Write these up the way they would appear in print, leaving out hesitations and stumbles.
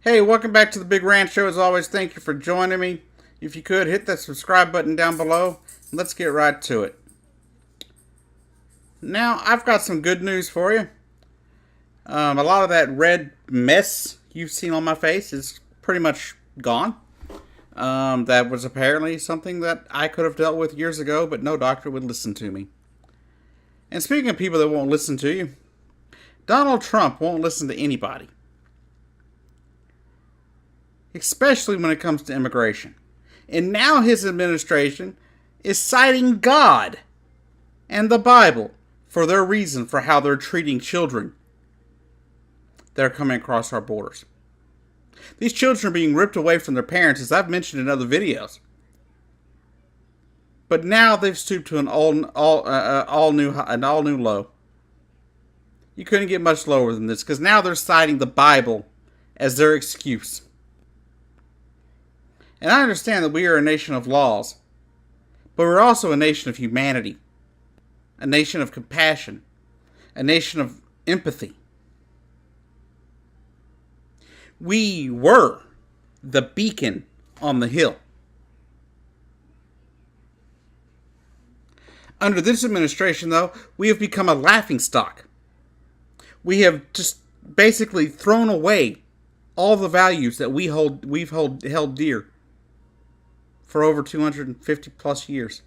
Hey, welcome back to the Big Ranch Show. As always, thank you for joining me. If you could, hit that subscribe button down below. Let's get right to it. Now, I've got some good news for you. A lot of that red mess you've seen on my face is pretty much gone. That was apparently something that I could have dealt with years ago, but no doctor would listen to me. And speaking of people that won't listen to you, Donald Trump won't listen to anybody, especially when it comes to immigration. And now his administration is citing God and the Bible for their reason for how they're treating children that are coming across our borders. These children are being ripped away from their parents, as I've mentioned in other videos. But now they've stooped to an all new low. You couldn't get much lower than this, because now they're citing the Bible as their excuse. And I understand that we are a nation of laws, but we're also a nation of humanity, a nation of compassion, a nation of empathy. We were the beacon on the hill. Under this administration, though, we have become a laughingstock. We have just basically thrown away all the values that we've held dear for over 250 plus years.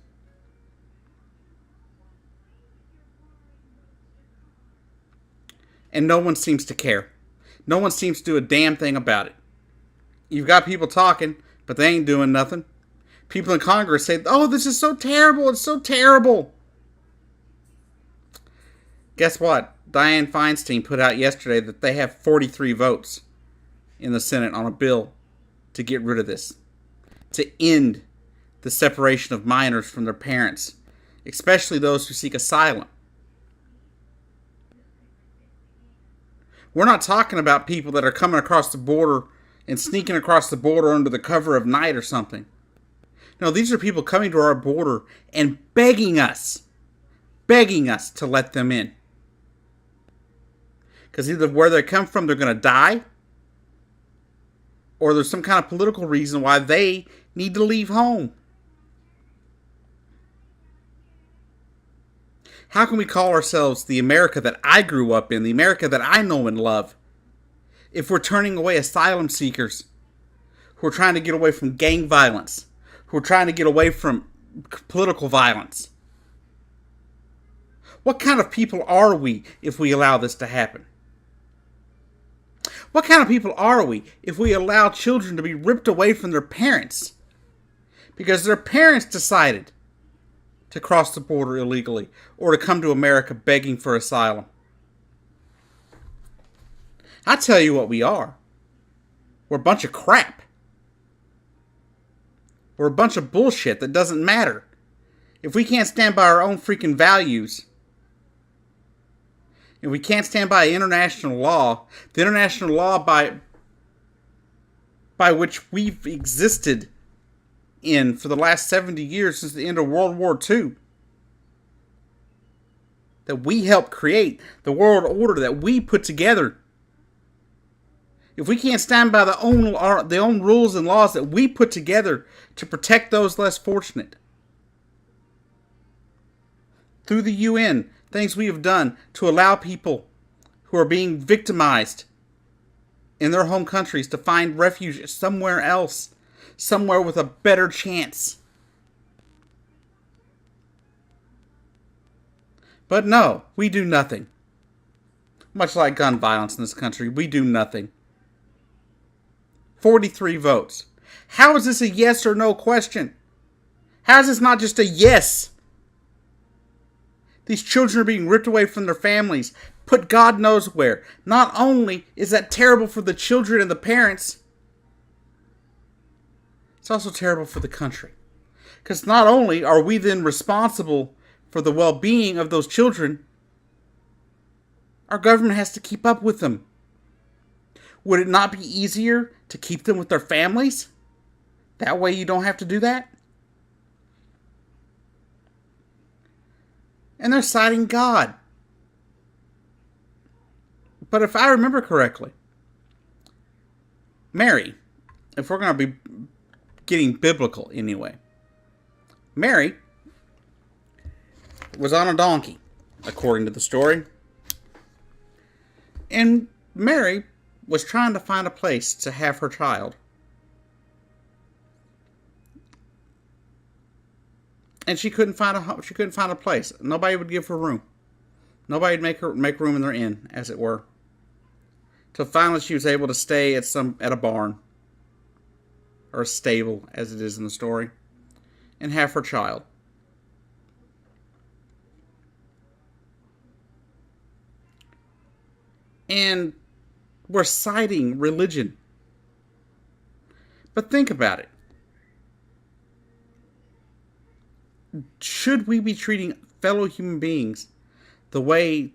And no one seems to care. No one seems to do a damn thing about it. You've got people talking, but they ain't doing nothing. People in Congress say, "Oh, this is so terrible. It's so terrible." Guess what? Dianne Feinstein put out yesterday that they have 43 votes in the Senate on a bill to get rid of this, to end the separation of minors from their parents, especially those who seek asylum. We're not talking about people that are coming across the border and sneaking across the border under the cover of night or something. No, these are people coming to our border and begging us to let them in. Because either where they come from, they're going to die, or there's some kind of political reason why they need to leave home. How can we call ourselves the America that I grew up in, the America that I know and love, if we're turning away asylum seekers who are trying to get away from gang violence, who are trying to get away from political violence? What kind of people are we if we allow this to happen? What kind of people are we if we allow children to be ripped away from their parents because their parents decided to cross the border illegally or to come to America begging for asylum? I tell you what we are. We're a bunch of crap. We're a bunch of bullshit that doesn't matter. If we can't stand by our own freaking values, if we can't stand by international law, the international law by which we've existed in for the last 70 years since the end of World War II, that we helped create, the world order that we put together. If we can't stand by the own rules and laws that we put together to protect those less fortunate, through the UN, things we have done to allow people who are being victimized in their home countries to find refuge somewhere else, somewhere with a better chance. But no, we do nothing. Much like gun violence in this country, we do nothing. 43 votes. How is this a yes or no question? How is this not just a yes? These children are being ripped away from their families, put God knows where. Not only is that terrible for the children and the parents, it's also terrible for the country. Because not only are we then responsible for the well-being of those children, our government has to keep up with them. Would it not be easier to keep them with their families? That way you don't have to do that? And they're citing God. But if I remember correctly, Mary, if we're going to be getting biblical anyway, Mary was on a donkey, according to the story. And Mary was trying to find a place to have her child. And she couldn't find a place. Nobody would give her room. Nobody would make room in their inn, as it were. Till finally she was able to stay at a barn, or a stable, as it is in the story, and have her child. And we're citing religion. But think about it. Should we be treating fellow human beings the way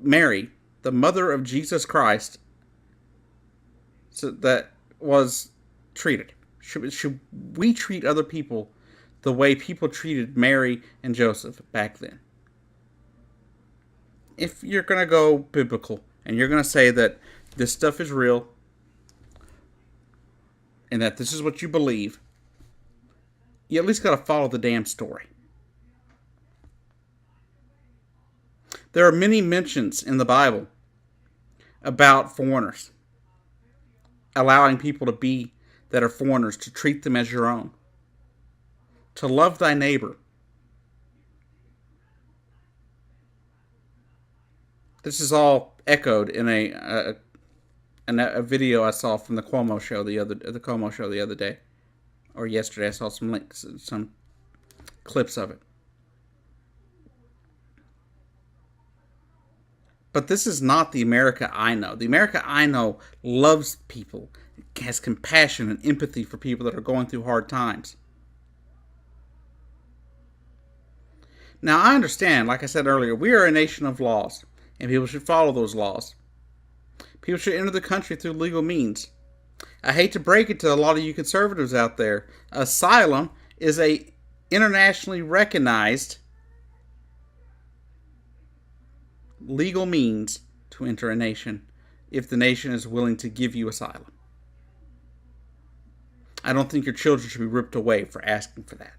Mary, the mother of Jesus Christ, that was treated? Should we treat other people the way people treated Mary and Joseph back then? If you're going to go biblical and you're going to say that this stuff is real and that this is what you believe, you at least got to follow the damn story. There are many mentions in the Bible about foreigners, allowing people that are foreigners to treat them as your own, to love thy neighbor. This is all echoed in a video I saw from the Cuomo show the other day, or yesterday. I saw some links, some clips of it. But this is not the America I know. The America I know loves people, has compassion and empathy for people that are going through hard times. Now, I understand, like I said earlier, we are a nation of laws, and people should follow those laws. People should enter the country through legal means. I hate to break it to a lot of you conservatives out there. Asylum is a internationally recognized legal means to enter a nation if the nation is willing to give you asylum. I don't think your children should be ripped away for asking for that.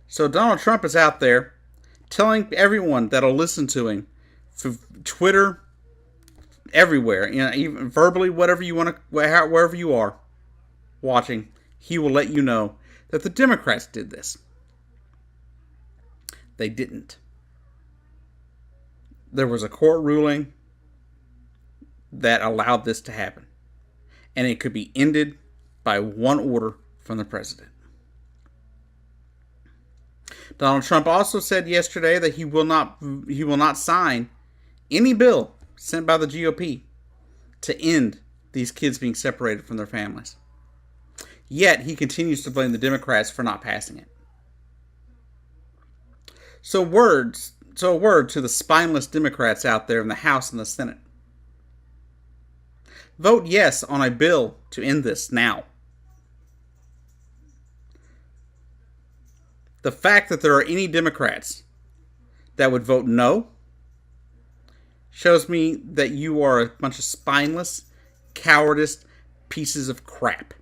So Donald Trump is out there telling everyone that'll listen to him, through Twitter, everywhere, even verbally, wherever you are watching, he will let you know that the Democrats did this. They didn't. There was a court ruling that allowed this to happen, and it could be ended by one order from the president. Donald Trump also said yesterday that he will not sign any bill sent by the GOP to end these kids being separated from their families. Yet he continues to blame the Democrats for not passing it. So a word to the spineless Democrats out there in the House and the Senate. Vote yes on a bill to end this now. The fact that there are any Democrats that would vote no shows me that you are a bunch of spineless, cowardice pieces of crap.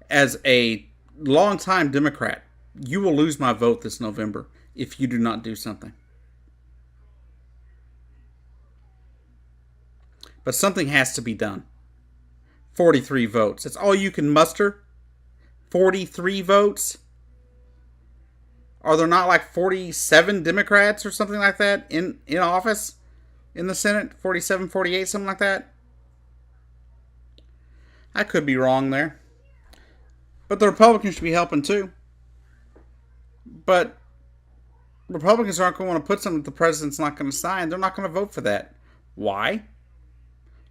As a longtime Democrat, you will lose my vote this November if you do not do something. But something has to be done. 43 votes. That's all you can muster? 43 votes? Are there not like 47 Democrats or something like that in office in the Senate? 47, 48, something like that? I could be wrong there. But the Republicans should be helping too. But Republicans aren't going to want to put something that the president's not going to sign. They're not going to vote for that. Why?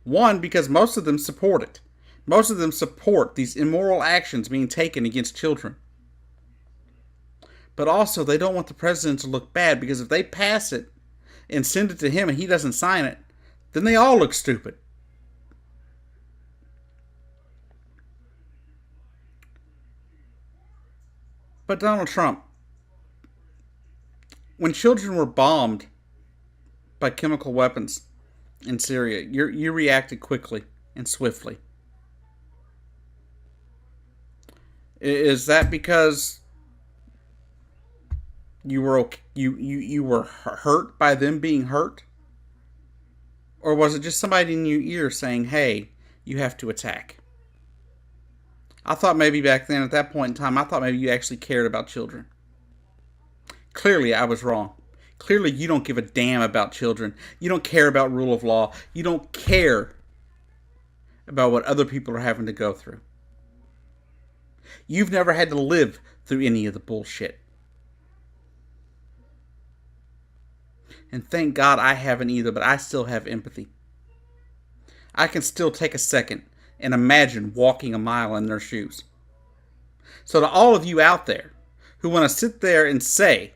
One, because most of them support it. Most of them support these immoral actions being taken against children. But also, they don't want the president to look bad, because if they pass it and send it to him and he doesn't sign it, then they all look stupid. But Donald Trump, When children were bombed by chemical weapons in Syria, you reacted quickly and swiftly. Is that because you were hurt by them being hurt, or was it just somebody in your ear saying, "Hey, you have to attack"? I thought maybe back then, at that point in time, I thought maybe you actually cared about children. Clearly, I was wrong. Clearly, you don't give a damn about children. You don't care about rule of law. You don't care about what other people are having to go through. You've never had to live through any of the bullshit. And thank God I haven't either, but I still have empathy. I can still take a second and imagine walking a mile in their shoes. So to all of you out there who want to sit there and say,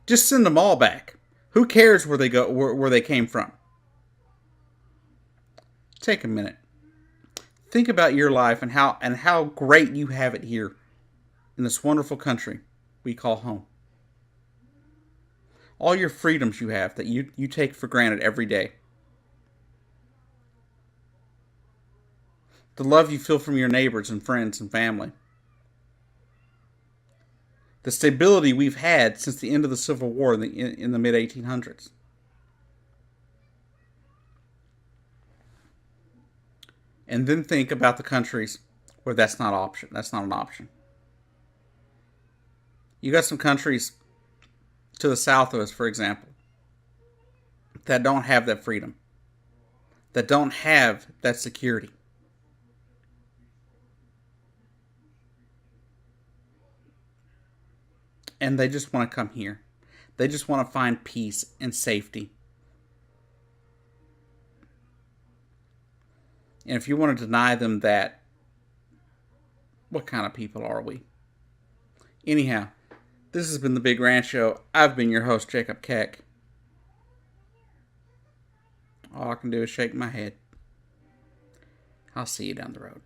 just send them all back. Who cares where they go, where they came from? Take a minute. Think about your life and how great you have it here in this wonderful country we call home. All your freedoms you have that you take for granted every day. The love you feel from your neighbors and friends and family. The stability we've had since the end of the Civil War in the mid-1800s. And then think about the countries where that's not an option. You got some countries to the south of us, for example, that don't have that freedom, that don't have that security. And they just want to come here. They just want to find peace and safety. And if you want to deny them that, what kind of people are we? Anyhow, this has been the Big Ranch Show. I've been your host, Jacob Keck. All I can do is shake my head. I'll see you down the road.